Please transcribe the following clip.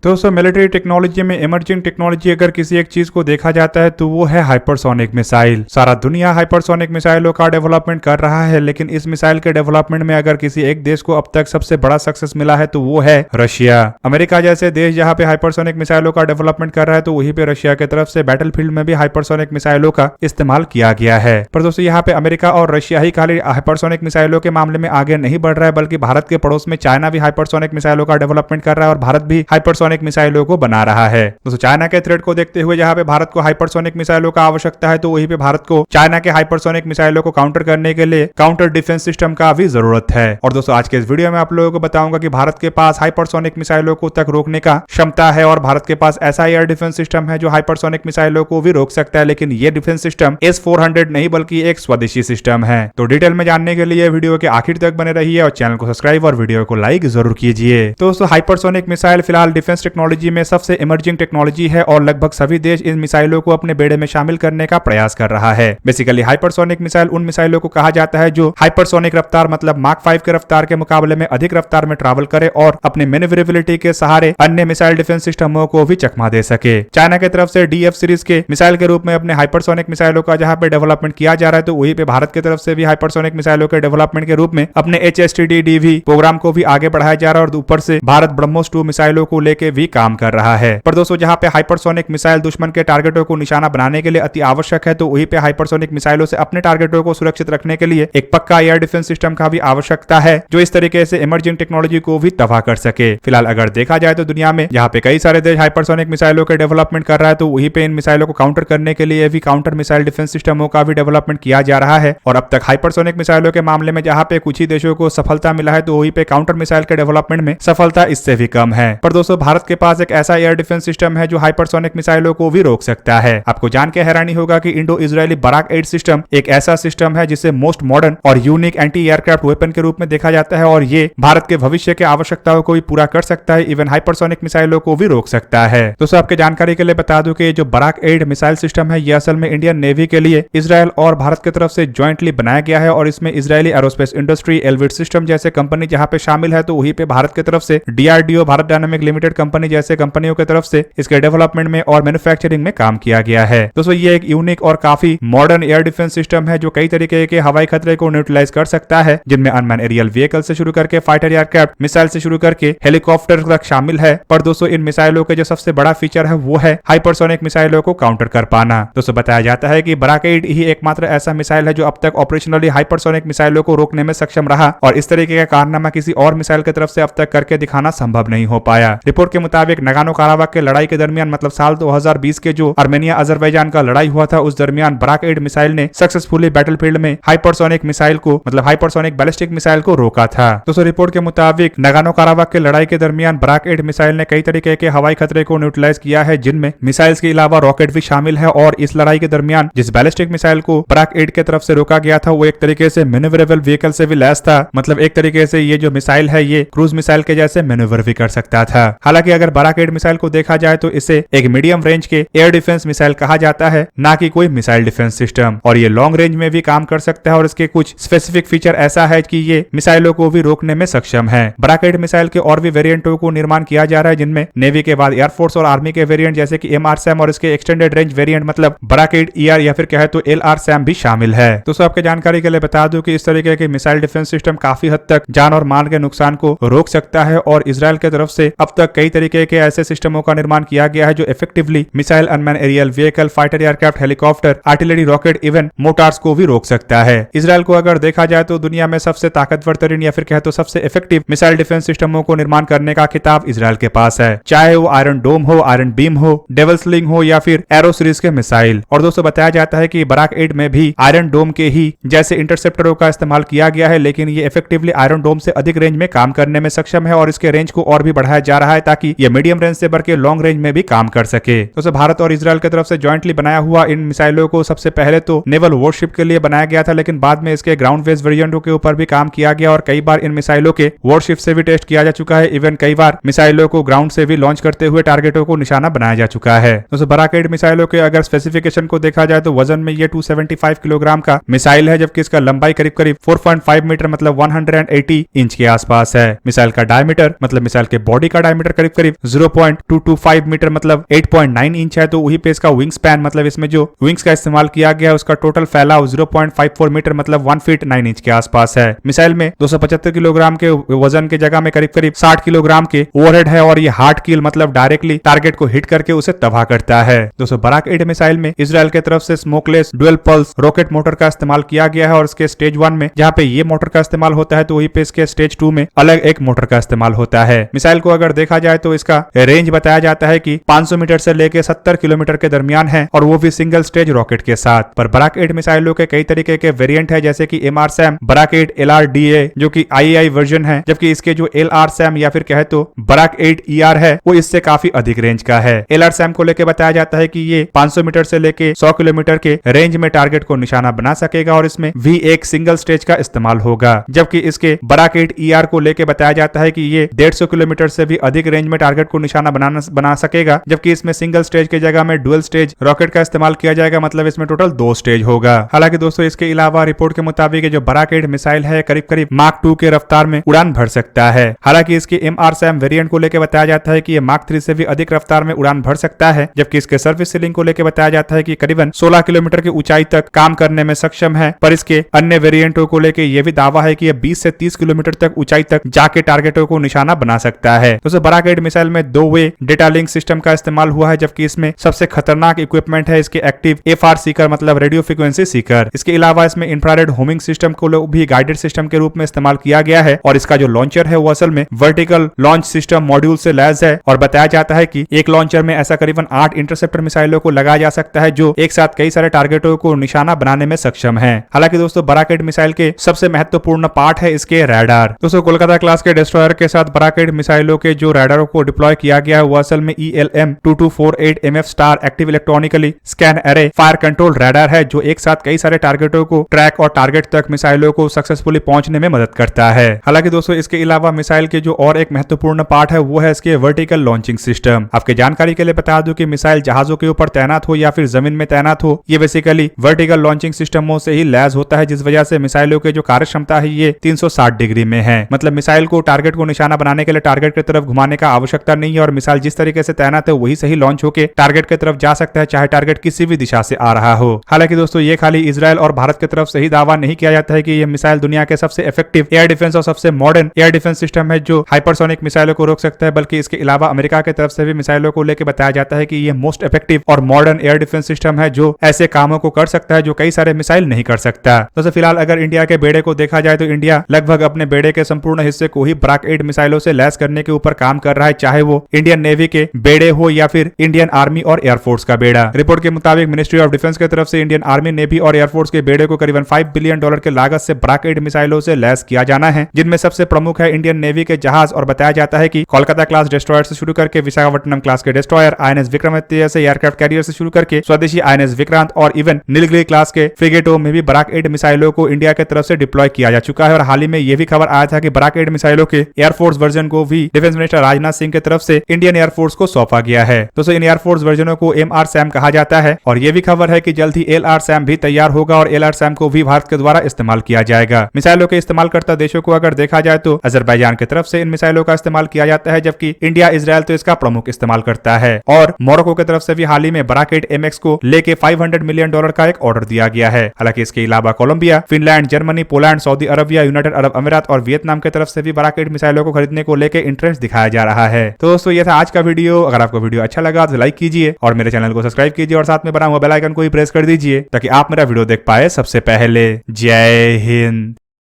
दोस्तों military technology में emerging technology अगर किसी एक चीज को देखा जाता है तो वो है हाइपरसोनिक मिसाइल। सारा दुनिया हाइपरसोनिक मिसाइलों का डेवलपमेंट कर रहा है, लेकिन इस मिसाइल के डेवलपमेंट में अगर किसी एक देश को अब तक सबसे बड़ा सक्सेस मिला है तो वो है रशिया। अमेरिका जैसे देश जहां पे हाइपरसोनिक मिसाइलों का डेवलपमेंट कर रहा है तो वहीं पे रशिया की तरफ से बैटलफील्ड में भी हाइपरसोनिक मिसाइलों का इस्तेमाल किया गया है। पर दोस्तों यहाँ पे अमेरिका और रशिया ही खाली हाइपरसोनिक मिसाइलों के मामले में आगे नहीं बढ़ रहा है, बल्कि भारत के पड़ोस में चाइना भी हाइपरसोनिक मिसाइलों का डेवलपमेंट कर रहा है और भारत भी हाइपरसोनिक मिसाइलों को बना रहा है। दोस्तों चाइना के थ्रेट को देखते हुए जहां पे भारत को हाइपरसोनिक मिसाइलों का आवश्यकता है तो वहीं पे भारत को चाइना के हाइपरसोनिक मिसाइलों को काउंटर करने के लिए काउंटर डिफेंस सिस्टम का भी जरूरत है। और दोस्तों आज के इस वीडियो में आप लोगों को बताऊंगा कि भारत के पास हाइपरसोनिक मिसाइलों को तक रोकने का क्षमता है और भारत के पास ऐसा एयर डिफेंस सिस्टम है जो हाइपरसोनिक मिसाइलों को भी रोक सकता है, लेकिन ये डिफेंस सिस्टम S-400 नहीं बल्कि एक स्वदेशी सिस्टम है। तो डिटेल में जानने के लिए वीडियो के आखिर तक बने रहिए और चैनल को सब्सक्राइब और वीडियो को लाइक जरूर कीजिए। दोस्तों हाइपरसोनिक मिसाइल फिलहाल डिफेंस टेक्नोलॉजी में सबसे इमर्जिंग टेक्नोलॉजी है और लगभग सभी देश इन मिसाइलों को अपने बेड़े में शामिल करने का प्रयास कर रहा है। बेसिकली हाइपरसोनिक मिसाइल उन मिसाइलों को कहा जाता है जो हाइपरसोनिक रफ्तार मतलब माक 5 के रफ्तार के मुकाबले में अधिक रफ्तार में ट्रैवल करे और अपने मैन्यूवरेबिलिटी के सहारे अन्य मिसाइल डिफेंस सिस्टमों को भी चकमा दे सके। चाइना की तरफ से DF सीरीज के मिसाइल के रूप में अपने हाइपरसोनिक मिसाइलों का जहां पे डेवलपमेंट किया जा रहा है तो वहीं पे भारत की तरफ से भी हाइपरसोनिक मिसाइलों के डेवलपमेंट के रूप में अपने HSTD-DV प्रोग्राम को भी आगे बढ़ाया जा रहा है और ऊपर से भारत ब्रह्मोस 2 मिसाइलों को लेकर भी काम कर रहा है। पर दोस्तों जहां पे हाइपरसोनिक मिसाइल दुश्मन के टारगेटों को निशाना बनाने के लिए अति आवश्यक है तो वहीं पे हाइपरसोनिक मिसाइलों से अपने टारगेटों को सुरक्षित रखने के लिए एक पक्का एयर डिफेंस सिस्टम का भी आवश्यकता है जो इस तरीके से इमर्जिंग टेक्नोलॉजी को भी तबाह कर सके। फिलहाल अगर देखा जाए तो दुनिया में जहां पे कई सारे देश हाइपरसोनिक मिसाइलों के डेवलपमेंट कर रहा है तो वहीं पे इन मिसाइलों को काउंटर करने के लिए भी काउंटर मिसाइल डिफेंस सिस्टमों का भी डेवलपमेंट किया जा रहा है। और अब तक हाइपरसोनिक मिसाइलों के मामले में जहां पे कुछ ही देशों को सफलता मिला है तो वहीं पे काउंटर मिसाइल के डेवलपमेंट में सफलता इससे भी कम है। पर दोस्तों भारत के पास एक ऐसा एयर डिफेंस सिस्टम है जो हाइपरसोनिक मिसाइलों को भी रोक सकता है। आपको जान के हैरानी होगा कि इंडो इजरायली बराक 8 सिस्टम एक ऐसा सिस्टम है जिसे मोस्ट मॉडर्न और यूनिक एंटी एयरक्राफ्ट वेपन के रूप में देखा जाता है और ये भारत के भविष्य के आवश्यकताओं को भी पूरा कर सकता है, इवन हाइपरसोनिक मिसाइलों को भी रोक सकता है। दोस्तों आपके जानकारी के लिए बता दूं कि जो बराक 8 मिसाइल सिस्टम है ये असल में इंडियन नेवी के लिए इजरायल और भारत की तरफ से ज्वाइंटली बनाया गया है और इसमें इजरायली एरोस्पेस इंडस्ट्री, एलविट सिस्टम जैसे कंपनी जहां पे शामिल है तो वहीं पे भारत की तरफ से DRDO Bharat dynamic limited company जैसे कंपनियों की तरफ से इसके डेवलपमेंट में और मैन्युफैक्चरिंग में काम किया गया है। दोस्तों ये एक यूनिक और काफी मॉडर्न एयर डिफेंस सिस्टम है जो कई तरीके के हवाई खतरे को न्यूट्रलाइज कर सकता है, जिनमें अनमैन एरियल व्हीकल से शुरू करके फाइटर एयरक्राफ्ट, मिसाइल से शुरू करके हेलीकॉप्टर तक शामिल है। पर दोस्तों इन मिसाइलों के जो सबसे बड़ा फीचर है वो है हाइपरसोनिक मिसाइलों को काउंटर कर पाना। दोस्तों बताया जाता है कि बराक 8 ही एकमात्र ऐसा मिसाइल है जो अब तक ऑपरेशनली हाइपरसोनिक मिसाइलों को रोकने में सक्षम रहा और इस तरीके का कारनामा किसी और मिसाइल की तरफ से अब तक करके दिखाना संभव नहीं हो पाया। रिपोर्ट के मुताबिक नगानो काराबाग के लड़ाई के दरमियान मतलब साल 2020 के जो आर्मेनिया अजरबैजान का लड़ाई हुआ था उस दरमियान बराक 8 मिसाइल ने सक्सेसफुली बैटलफील्ड में हाइपरसोनिक मिसाइल को मतलब हाइपरसोनिक बैलिस्टिक मिसाइल को रोका था। दोस्तों रिपोर्ट के मुताबिक नगानो काराबाग के लड़ाई के दरमियान बराक 8 मिसाइल ने कई तरीके के हवाई खतरे को न्यूट्रलाइज किया है, जिनमें मिसाइल्स के अलावा रॉकेट भी शामिल है। और इस लड़ाई के दरमियान जिस बैलिस्टिक मिसाइल को बराक 8 की तरफ से रोका गया था वो एक तरीके से मैन्यूवरेबल व्हीकल से भी लैस था, मतलब एक तरीके से ये जो मिसाइल है ये क्रूज मिसाइल के जैसे मैन्यूवर भी कर सकता था। हालांकि अगर बराक 8 मिसाइल को देखा जाए तो इसे एक मीडियम रेंज के एयर डिफेंस मिसाइल कहा जाता है, ना कि कोई मिसाइल डिफेंस सिस्टम। और ये लॉन्ग रेंज में भी काम कर सकता है और इसके कुछ स्पेसिफिक फीचर ऐसा है कि ये मिसाइलों को भी रोकने में सक्षम है। बराक 8 मिसाइल के और भी वेरिएंटों को निर्माण किया जा रहा है, जिनमें नेवी के बाद एयरफोर्स और आर्मी के वेरिएंट जैसे कि MRSAM और इसके एक्सटेंडेड रेंज वेरिएंट मतलब बराक 8 ER या फिर कहे तो LRSAM भी शामिल है। दोस्तों आपके जानकारी के लिए बता दूं कि इस तरीके के मिसाइल डिफेंस सिस्टम काफी हद तक जान और माल के नुकसान को रोक सकता है और इजरायल की तरफ से अब तक कई तरीके के ऐसे सिस्टमों का निर्माण किया गया है जो effectively missile, unmanned aerial vehicle, fighter aircraft, helicopter, artillery, rocket, even mortars को भी रोक सकता है। इजरायल को अगर देखा जाए तो दुनिया में सबसे ताकतवर तरीन या फिर कहे तो सबसे इफेक्टिव मिसाइल डिफेंस सिस्टमों को निर्माण करने का खिताब इजरायल के पास है, चाहे वो आयरन डोम हो, आयरन बीम हो, डेवल स्लिंग हो या फिर एरो सीरीज के मिसाइल। और दोस्तों बताया जाता है कि बराक 8 में भी आयरन डोम के ही जैसे इंटरसेप्टरों का इस्तेमाल किया गया है, लेकिन ये इफेक्टिवली आयरन डोम से अधिक रेंज में काम करने में सक्षम है और इसके रेंज को और भी बढ़ाया जा रहा है ताकि ये मीडियम रेंज से बढ़ के लॉन्ग रेंज में भी काम कर सके। दोस्तों भारत और इजरायल की तरफ से ज्वाइंटली बनाया हुआ इन मिसाइलों को सबसे पहले तो नेवल वॉरशिप के लिए बनाया गया था, लेकिन बाद में इसके ग्राउंड बेस्ड वेरिएंटों के ऊपर भी काम किया गया और कई बार इन मिसाइलों के वॉरशिप से भी टेस्ट किया जा चुका है। इवन कई बार मिसाइलों को ग्राउंड से भी लॉन्च करते हुए टारगेटों को निशाना बनाया जा चुका है। दोस्तों बराक 8 मिसाइलों के अगर स्पेसिफिकेशन को देखा जाए तो वजन में ये 275 किलोग्राम का मिसाइल है, जबकि इसका लंबाई करीब करीब 4.5 मीटर मतलब 180 इंच के आसपास है। मिसाइल का डायमीटर मतलब मिसाइल के बॉडी का डायमीटर करीब करीब करीब 0.225 मीटर मतलब 8.9 इंच है। तो वही पे इसका विंग स्पैन मतलब इसमें जो विंग्स का इस्तेमाल किया गया है उसका टोटल फैलाव 0.54 मीटर मतलब 1 फीट 9 इंच के आसपास है। मिसाइल में 275 किलोग्राम के वजन के जगह में करीब करीब 60 किलोग्राम के ओवरहेड है और ये हार्ड किल मतलब डायरेक्टली टारगेट को हिट करके उसे तबाह करता है। दोस्तों बराक 8 मिसाइल में इजराइल की तरफ से smokeless dual pulse rocket motor का इस्तेमाल किया गया है और इसके स्टेज 1 में जहां पे ये मोटर का इस्तेमाल होता है तो वहीं पे इसके स्टेज 2 में अलग एक मोटर का इस्तेमाल होता है। मिसाइल को अगर देखा जाए तो इसका रेंज बताया जाता है कि 500 मीटर से लेकर 70 किलोमीटर के दरमियान है और वो भी सिंगल स्टेज रॉकेट के साथ। पर बराक 8 मिसाइलों के कई तरीके के वेरिएंट है जैसे कि MRSAM बराक 8 LRDA जो कि IAI वर्जन है, जबकि इसके जो LRSAM या फिर कहे तो बराक 8 ER है वो इससे काफी अधिक रेंज का है। LRSAM को लेकर बताया जाता है कि ये 500 मीटर से लेके 100 किलोमीटर के रेंज में टारगेट को निशाना बना सकेगा और इसमें भी एक सिंगल स्टेज का इस्तेमाल होगा। जबकि इसके बराक 8 ER को लेकर बताया जाता है कि ये 150 किलोमीटर से भी अधिक रेंज में टारगेट को निशाना बना सकेगा, जबकि इसमें सिंगल स्टेज के जगह में डुअल स्टेज रॉकेट का इस्तेमाल किया जाएगा, मतलब इसमें टोटल 2 स्टेज होगा। हालांकि दोस्तों इसके अलावा रिपोर्ट के मुताबिक जो बराक 8 मिसाइल है करीब करीब माक 2 के रफ्तार में उड़ान भर सकता है। हालांकि इसके MRSAM वेरिएंट को लेकर बताया जाता है कि ये माक 3 से भी अधिक रफ्तार में उड़ान भर सकता है, जबकि इसके सर्विस सीलिंग को लेकर बताया जाता है कि करीबन 16 किलोमीटर की ऊंचाई तक काम करने में सक्षम है। पर इसके अन्य वेरिएंटों को लेकर यह भी दावा है कि यह 20 से 30 किलोमीटर तक ऊंचाई तक जाके टारगेटों को निशाना बना सकता है। दोस्तों बराक 8 मिसाइल में 2 वे डेटा लिंक सिस्टम का इस्तेमाल हुआ है, जबकि इसमें सबसे खतरनाक इक्विपमेंट है इसके एक्टिव FR सीकर मतलब रेडियो फ्रीक्वेंसी सीकर। इसके अलावा इसमें इंफ्रारेड होमिंग सिस्टम को भी गाइडेड सिस्टम के रूप में इस्तेमाल किया गया है और इसका जो लॉन्चर है वो असल में वर्टिकल लॉन्च सिस्टम मॉड्यूल से लैस है और बताया जाता है कि एक लॉन्चर में ऐसा करीबन 8 इंटरसेप्टर मिसाइलों को लगाया जा सकता है जो एक साथ कई सारे टारगेटों को निशाना बनाने में सक्षम है। हालांकि दोस्तों बराक 8 मिसाइल के सबसे महत्वपूर्ण पार्ट है इसके रैडार। दोस्तों कोलकाता क्लास के डिस्ट्रॉयर के साथ बराक 8 मिसाइलों के जो रैडारों को डिप्लॉय किया गया है वो असल में ELM 2248 MF star active electronically scan अरे फायर कंट्रोल रैडार है जो एक साथ कई सारे टारगेटों को ट्रैक और टारगेट तक मिसाइलों को सक्सेसफुली पहुंचने में मदद करता है। हालांकि दोस्तों इसके अलावा मिसाइल के जो और एक महत्वपूर्ण पार्ट है वो है इसके वर्टिकल लॉन्चिंग सिस्टम। आपके जानकारी के लिए बता दूं कि मिसाइल जहाजों के ऊपर तैनात हो या फिर जमीन में तैनात हो ये बेसिकली वर्टिकल लॉन्चिंग सिस्टमों से ही लैस होता है, जिस वजह से मिसाइलों के जो कार्य क्षमता है ये 360 डिग्री में है। मतलब मिसाइल को टारगेट को निशाना बनाने के लिए टारगेट की तरफ घुमाने का आवश्यकता नहीं है और मिसाइल जिस तरीके से तैनात है वही सही लॉन्च होकर टारगेट की तरफ जा सकता है, चाहे टारगेट किसी भी दिशा से आ रहा हो। हालांकि दोस्तों ये खाली इजराइल और भारत की तरफ से ही दावा नहीं किया जाता है कि ये मिसाइल दुनिया के सबसे इफेक्टिव एयर डिफेंस और सबसे मॉडर्न एयर डिफेंस सिस्टम है जो हाइपरसोनिक मिसाइलों को रोक सकता है, बल्कि इसके अलावा अमेरिका की तरफ से भी मिसाइलों को लेकर बताया जाता है कि ये मोस्ट इफेक्टिव और मॉडर्न एयर डिफेंस सिस्टम है जो ऐसे कामों को कर सकता है जो कई सारे मिसाइल नहीं कर सकता। दोस्तों फिलहाल अगर इंडिया के बेड़े को देखा जाए तो इंडिया लगभग अपने बेड़े के संपूर्ण हिस्से को ही बराक 8 मिसाइलों से लैस करने के ऊपर काम कर रहा है, चाहे वो इंडियन नेवी के बेड़े हो या फिर इंडियन आर्मी और एयरफोर्स का बेड़ा। रिपोर्ट के मुताबिक मिनिस्ट्री ऑफ डिफेंस की तरफ से इंडियन आर्मी, नेवी और एयरफोर्स के बेड़े को करीबन $5 बिलियन की लागत से बराक 8 मिसाइलों से लैस किया जाना है, जिनमें सबसे प्रमुख है इंडियन नेवी के जहाज और बताया जाता है कि कोलकाता क्लास डिस्ट्रॉयर से शुरू करके विशाखापट्टनम क्लास के डिस्ट्रॉयर, INS विक्रमादित्य से एयरक्राफ्ट कैरियर से शुरू करके स्वदेशी INS विक्रांत और इवन नीलगिरी क्लास के फ्रिगेटों में भी बराक 8 मिसाइलों को इंडिया की तरफ से डिप्लॉय किया जा चुका है। और हाल ही में यह भी खबर आया था कि बराक 8 मिसाइलों के एयरफोर्स वर्जन को भी डिफेंस मिनिस्टर राजनाथ सिंह की तरफ से इंडियन एयरफोर्स को सौंपा गया है। दोस्तों इन एयरफोर्स वर्जनों को MRSAM कहा जाता है और यह भी खबर है कि जल्द ही LRSAM भी तैयार होगा और LRSAM को भी भारत के द्वारा इस्तेमाल किया जाएगा। मिसाइलों के इस्तेमाल करता देशों को अगर देखा जाए तो अजरबैजान की तरफ से इन मिसाइलों का इस्तेमाल किया जाता है, जबकि इंडिया इजराइल तो इसका प्रमुख इस्तेमाल करता है। और मोरक्को की तरफ से भी हाल ही में बराक 8 MX को लेके $500 मिलियन का एक ऑर्डर दिया गया है। हालांकि इसके अलावा Colombia, Finland, Germany, Poland, Saudi Arabia, United Arab Emirates और वियतनाम की तरफ से भी बराक 8 मिसाइलों को खरीदने को लेकर इंटरेस्ट दिखाया जा रहा है। तो दोस्तों ये था आज का वीडियो। अगर आपको वीडियो अच्छा लगा तो लाइक कीजिए और मेरे चैनल को सब्सक्राइब कीजिए और साथ में बना हुआ बेल आइकन को भी प्रेस कर दीजिए ताकि आप मेरा वीडियो देख पाए सबसे पहले। जय हिंद।